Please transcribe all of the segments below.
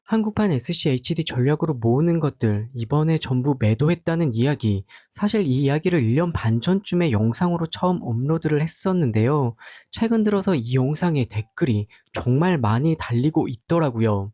한국판 SCHD 전략으로 모으는 것들 이번에 전부 매도했다는 이야기. 사실 이 이야기를 1년 반 전쯤에 영상으로 처음 업로드를 했었는데요. 최근 들어서 이 영상에 댓글이 정말 많이 달리고 있더라고요.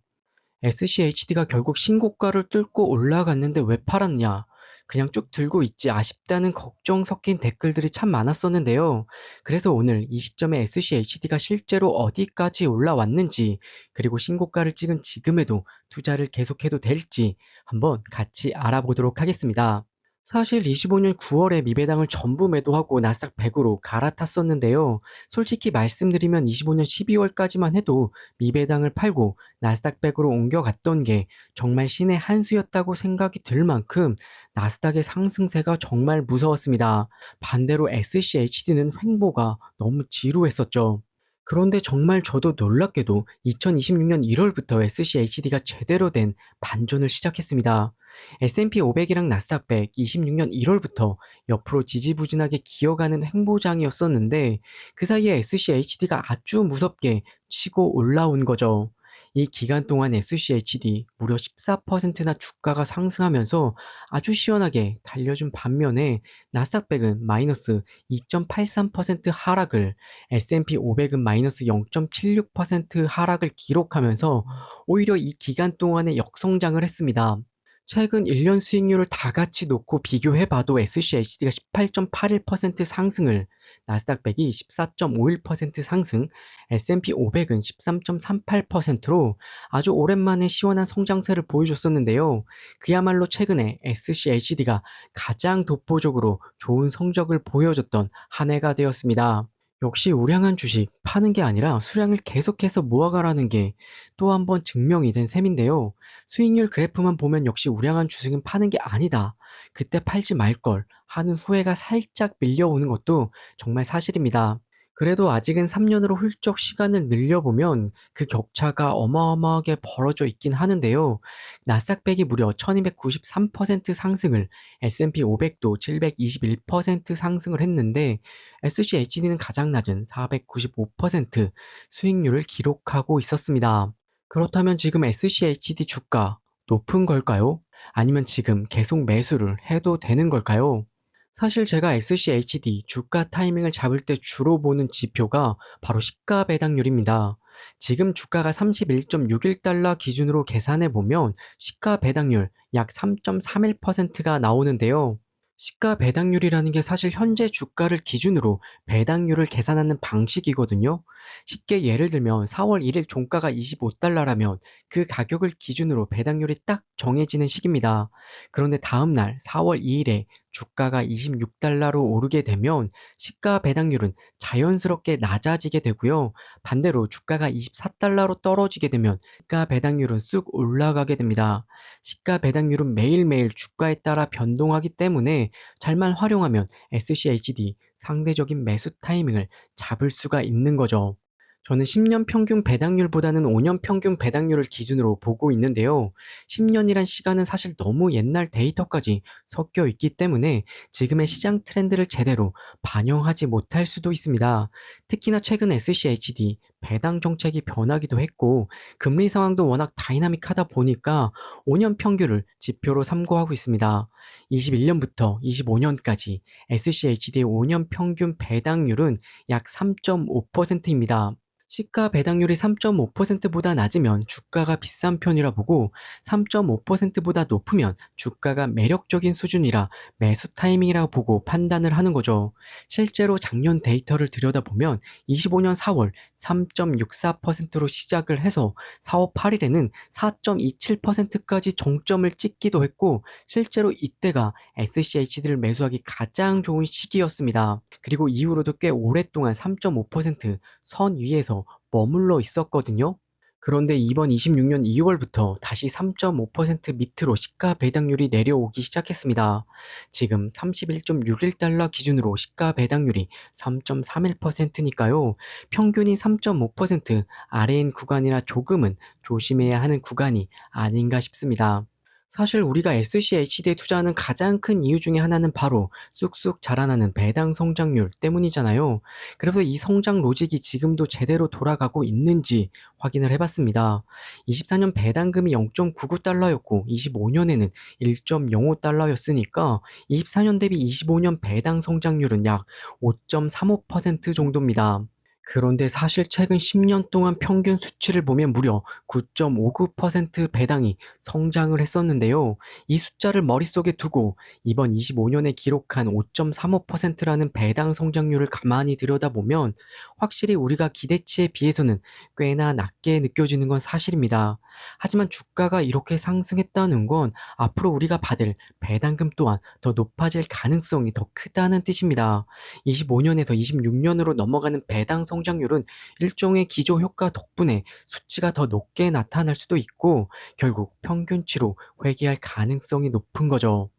SCHD가 결국 신고가를 뚫고 올라갔는데 왜 팔았냐? 그냥 쭉 들고 있지 아쉽다는 걱정 섞인 댓글들이 참 많았었는데요. 그래서 오늘 이 시점에 SCHD가 실제로 어디까지 올라왔는지, 그리고 신고가를 찍은 지금에도 투자를 계속해도 될지 한번 같이 알아보도록 하겠습니다. 사실 25년 9월에 미배당을 전부 매도하고 나스닥 100으로 갈아탔었는데요. 솔직히 말씀드리면 25년 12월까지만 해도 미배당을 팔고 나스닥 100으로 옮겨갔던 게 정말 신의 한 수였다고 생각이 들 만큼 나스닥의 상승세가 정말 무서웠습니다. 반대로 SCHD는 횡보가 너무 지루했었죠. 그런데 정말 저도 놀랍게도 2026년 1월부터 SCHD가 제대로 된 반전을 시작했습니다. S&P 500이랑 나스닥 100, 26년 1월부터 옆으로 지지부진하게 기어가는 횡보장이었었는데 그 사이에 SCHD가 아주 무섭게 치고 올라온 거죠. 이 기간 동안 SCHD 무려 14%나 주가가 상승하면서 아주 시원하게 달려준 반면에 나스닥 100은 마이너스 2.83% 하락을, S&P 500은 마이너스 0.76% 하락을 기록하면서 오히려 이 기간 동안에 역성장을 했습니다. 최근 1년 수익률을 다 같이 놓고 비교해봐도 SCHD가 18.81% 상승을, 나스닥 100이 14.51% 상승, S&P 500은 13.38%로 아주 오랜만에 시원한 성장세를 보여줬었는데요. 그야말로 최근에 SCHD가 가장 독보적으로 좋은 성적을 보여줬던 한 해가 되었습니다. 역시 우량한 주식 파는 게 아니라 수량을 계속해서 모아가라는 게 또 한 번 증명이 된 셈인데요. 수익률 그래프만 보면 역시 우량한 주식은 파는 게 아니다, 그때 팔지 말걸 하는 후회가 살짝 밀려오는 것도 정말 사실입니다. 그래도 아직은 3년으로 훌쩍 시간을 늘려보면 그 격차가 어마어마하게 벌어져 있긴 하는데요. 나스닥 100이 무려 1293% 상승을, S&P 500도 721% 상승을 했는데 SCHD는 가장 낮은 495% 수익률을 기록하고 있었습니다. 그렇다면 지금 SCHD 주가 높은 걸까요? 아니면 지금 계속 매수를 해도 되는 걸까요? 사실 제가 SCHD 주가 타이밍을 잡을 때 주로 보는 지표가 바로 시가 배당률입니다. 지금 주가가 31.61달러 기준으로 계산해 보면 시가 배당률 약 3.31%가 나오는데요. 시가 배당률이라는 게 사실 현재 주가를 기준으로 배당률을 계산하는 방식이거든요. 쉽게 예를 들면 4월 1일 종가가 25달러라면 그 가격을 기준으로 배당률이 딱 정해지는 시기입니다. 그런데 다음날 4월 2일에 주가가 26달러로 오르게 되면 시가 배당률은 자연스럽게 낮아지게 되고요. 반대로 주가가 24달러로 떨어지게 되면 시가 배당률은 쑥 올라가게 됩니다. 시가 배당률은 매일매일 주가에 따라 변동하기 때문에 잘만 활용하면 SCHD 상대적인 매수 타이밍을 잡을 수가 있는 거죠. 저는 10년 평균 배당률보다는 5년 평균 배당률을 기준으로 보고 있는데요. 10년이란 시간은 사실 너무 옛날 데이터까지 섞여 있기 때문에 지금의 시장 트렌드를 제대로 반영하지 못할 수도 있습니다. 특히나 최근 SCHD 배당 정책이 변하기도 했고 금리 상황도 워낙 다이나믹하다 보니까 5년 평균을 지표로 삼고하고 있습니다. 21년부터 25년까지 SCHD의 5년 평균 배당률은 약 3.5%입니다. 시가 배당률이 3.5%보다 낮으면 주가가 비싼 편이라 보고 3.5%보다 높으면 주가가 매력적인 수준이라 매수 타이밍이라고 보고 판단을 하는 거죠. 실제로 작년 데이터를 들여다보면 25년 4월 3.64%로 시작을 해서 4월 8일에는 4.27%까지 정점을 찍기도 했고 실제로 이때가 SCHD를 매수하기 가장 좋은 시기였습니다. 그리고 이후로도 꽤 오랫동안 3.5%선 위에서 머물러 있었거든요. 그런데 이번 26년 2월부터 다시 3.5% 밑으로 시가 배당률이 내려오기 시작했습니다. 지금 31.61달러 기준으로 시가 배당률이 3.31%니까요. 평균이 3.5% 아래인 구간이라 조금은 조심해야 하는 구간이 아닌가 싶습니다. 사실 우리가 SCHD에 투자하는 가장 큰 이유 중에 하나는 바로 쑥쑥 자라나는 배당 성장률 때문이잖아요. 그래서 이 성장 로직이 지금도 제대로 돌아가고 있는지 확인을 해봤습니다. 24년 배당금이 0.99달러였고 25년에는 1.05달러였으니까 24년 대비 25년 배당 성장률은 약 5.35% 정도입니다. 그런데 사실 최근 10년 동안 평균 수치를 보면 무려 9.59% 배당이 성장을 했었는데요. 이 숫자를 머릿속에 두고 이번 25년에 기록한 5.35%라는 배당 성장률을 가만히 들여다보면 확실히 우리가 기대치에 비해서는 꽤나 낮게 느껴지는 건 사실입니다. 하지만 주가가 이렇게 상승했다는 건 앞으로 우리가 받을 배당금 또한 더 높아질 가능성이 더 크다는 뜻입니다. 25년에서 26년으로 넘어가는 배당 성장률은 일종의 기저 효과 덕분에 수치가 더 높게 나타날 수도 있고 결국 평균치로 회귀할 가능성이 높은 거죠.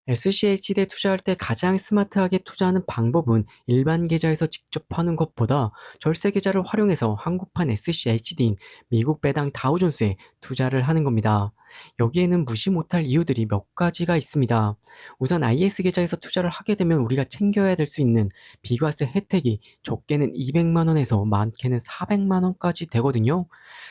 SCHD에 투자할 때 가장 스마트하게 투자하는 방법은 일반 계좌에서 직접 하는 것보다 절세 계좌를 활용해서 한국판 SCHD인 미국 배당 다우존스에 투자를 하는 겁니다. 여기에는 무시 못할 이유들이 몇 가지가 있습니다. 우선 IS 계좌에서 투자를 하게 되면 우리가 챙겨야 될 수 있는 비과세 혜택이 적게는 200만 원에서 많게는 400만 원까지 되거든요.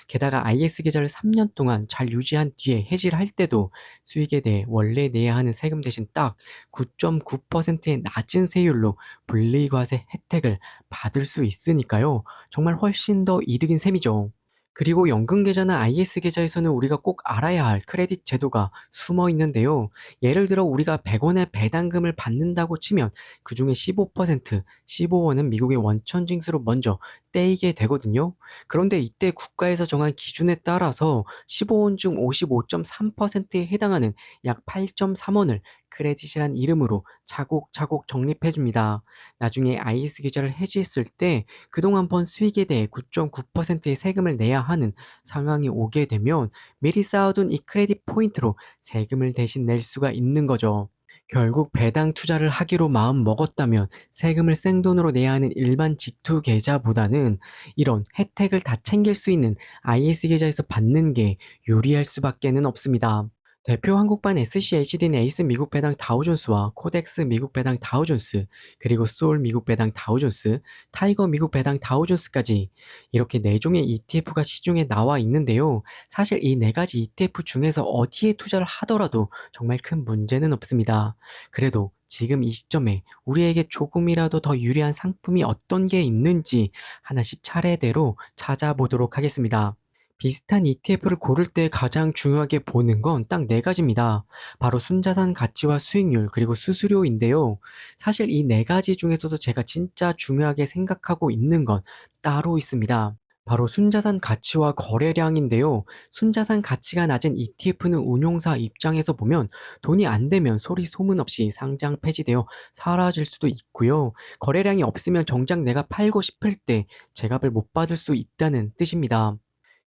게다가 IS 계좌를 3년 동안 잘 유지한 뒤에 해지를 할 때도 수익에 대해 원래 내야 하는 세금 대신 딱 9.9%의 낮은 세율로 분리과세 혜택을 받을 수 있으니까요. 정말 훨씬 더 이득인 셈이죠. 그리고 연금계좌나 IS 계좌에서는 우리가 꼭 알아야 할 크레딧 제도가 숨어 있는데요. 예를 들어 우리가 100원의 배당금을 받는다고 치면 그 중에 15%, 15원은 미국의 원천 징수로 먼저 떼이게 되거든요. 그런데 이때 국가에서 정한 기준에 따라서 15원 중 55.3%에 해당하는 약 8.3원을 크레딧이란 이름으로 차곡차곡 적립해줍니다. 나중에 IS 계좌를 해지했을 때 그동안 번 수익에 대해 9.9%의 세금을 내야 하는 상황이 오게 되면 미리 쌓아둔 이 크레딧 포인트로 세금을 대신 낼 수가 있는 거죠. 결국 배당 투자를 하기로 마음 먹었다면 세금을 생돈으로 내야 하는 일반 직투 계좌보다는 이런 혜택을 다 챙길 수 있는 IS 계좌에서 받는 게 유리할 수밖에는 없습니다. 대표 한국판 SCHD는 에이스 미국 배당 다우존스와 코덱스 미국 배당 다우존스, 그리고 소울 미국 배당 다우존스, 타이거 미국 배당 다우존스까지 이렇게 4종의 ETF가 시중에 나와 있는데요. 사실 이 4가지 ETF 중에서 어디에 투자를 하더라도 정말 큰 문제는 없습니다. 그래도 지금 이 시점에 우리에게 조금이라도 더 유리한 상품이 어떤 게 있는지 하나씩 차례대로 찾아보도록 하겠습니다. 비슷한 ETF를 고를 때 가장 중요하게 보는 건 딱 4가지입니다. 바로 순자산 가치와 수익률, 그리고 수수료인데요. 사실 이 4가지 중에서도 제가 진짜 중요하게 생각하고 있는 건 따로 있습니다. 바로 순자산 가치와 거래량인데요. 순자산 가치가 낮은 ETF는 운용사 입장에서 보면 돈이 안 되면 소리 소문 없이 상장 폐지되어 사라질 수도 있고요. 거래량이 없으면 정작 내가 팔고 싶을 때 제값을 못 받을 수 있다는 뜻입니다.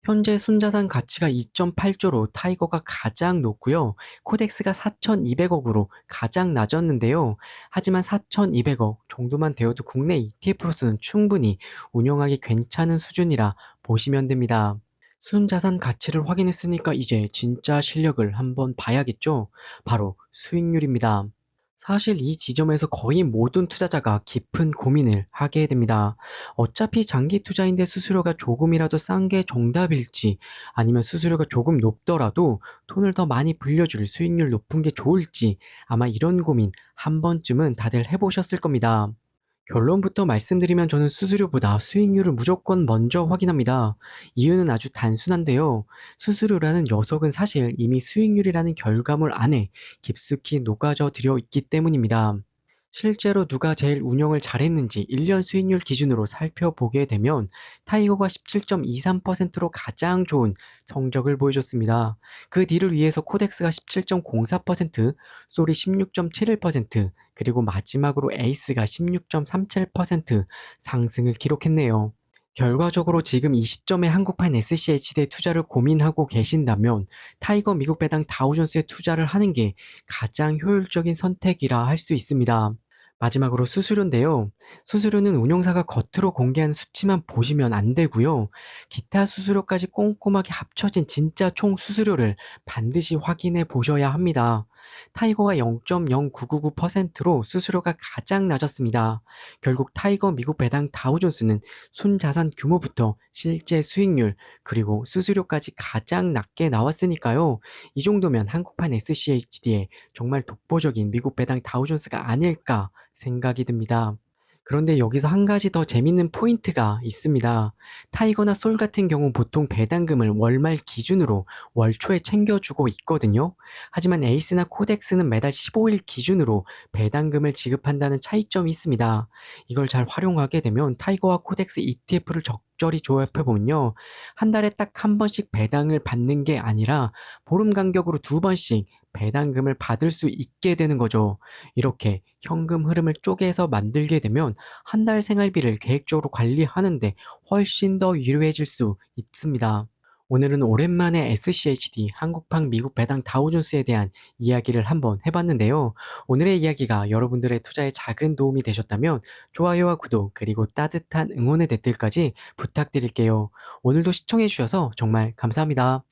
현재 순자산 가치가 2.8조로 타이거가 가장 높고요. 코덱스가 4,200억으로 가장 낮았는데요. 하지만 4,200억 정도만 되어도 국내 ETF로서는 충분히 운영하기 괜찮은 수준이라 보시면 됩니다. 순자산 가치를 확인했으니까 이제 진짜 실력을 한번 봐야겠죠? 바로 수익률입니다. 사실 이 지점에서 거의 모든 투자자가 깊은 고민을 하게 됩니다. 어차피 장기 투자인데 수수료가 조금이라도 싼 게 정답일지, 아니면 수수료가 조금 높더라도 돈을 더 많이 불려줄 수익률 높은 게 좋을지, 아마 이런 고민 한 번쯤은 다들 해보셨을 겁니다. 결론부터 말씀드리면 저는 수수료보다 수익률을 무조건 먼저 확인합니다. 이유는 아주 단순한데요. 수수료라는 녀석은 사실 이미 수익률이라는 결과물 안에 깊숙이 녹아져 들어 있기 때문입니다. 실제로 누가 제일 운영을 잘했는지 1년 수익률 기준으로 살펴보게 되면 타이거가 17.23%로 가장 좋은 성적을 보여줬습니다. 그 뒤를 위해서 코덱스가 17.04%, 솔이 16.71%, 그리고 마지막으로 에이스가 16.37% 상승을 기록했네요. 결과적으로 지금 이 시점에 한국판 SCHD에 투자를 고민하고 계신다면 타이거 미국 배당 다우존스에 투자를 하는 게 가장 효율적인 선택이라 할 수 있습니다. 마지막으로 수수료인데요. 수수료는 운용사가 겉으로 공개한 수치만 보시면 안 되고요. 기타 수수료까지 꼼꼼하게 합쳐진 진짜 총 수수료를 반드시 확인해 보셔야 합니다. 타이거가 0.0999%로 수수료가 가장 낮았습니다. 결국 타이거 미국 배당 다우존스는 순자산 규모부터 실제 수익률 그리고 수수료까지 가장 낮게 나왔으니까요. 이 정도면 한국판 SCHD의 정말 독보적인 미국 배당 다우존스가 아닐까 생각이 듭니다. 그런데 여기서 한 가지 더 재밌는 포인트가 있습니다. 타이거나 솔 같은 경우 보통 배당금을 월말 기준으로 월 초에 챙겨주고 있거든요. 하지만 에이스나 코덱스는 매달 15일 기준으로 배당금을 지급한다는 차이점이 있습니다. 이걸 잘 활용하게 되면 타이거와 코덱스 ETF를 적절히 조합해보면요. 한 달에 딱 한 번씩 배당을 받는 게 아니라 보름 간격으로 두 번씩 배당금을 받을 수 있게 되는 거죠. 이렇게 현금 흐름을 쪼개서 만들게 되면 한 달 생활비를 계획적으로 관리하는데 훨씬 더 유리해질 수 있습니다. 오늘은 오랜만에 SCHD 한국판 미국 배당 다우존스에 대한 이야기를 한번 해봤는데요. 오늘의 이야기가 여러분들의 투자에 작은 도움이 되셨다면 좋아요와 구독 그리고 따뜻한 응원의 댓글까지 부탁드릴게요. 오늘도 시청해주셔서 정말 감사합니다.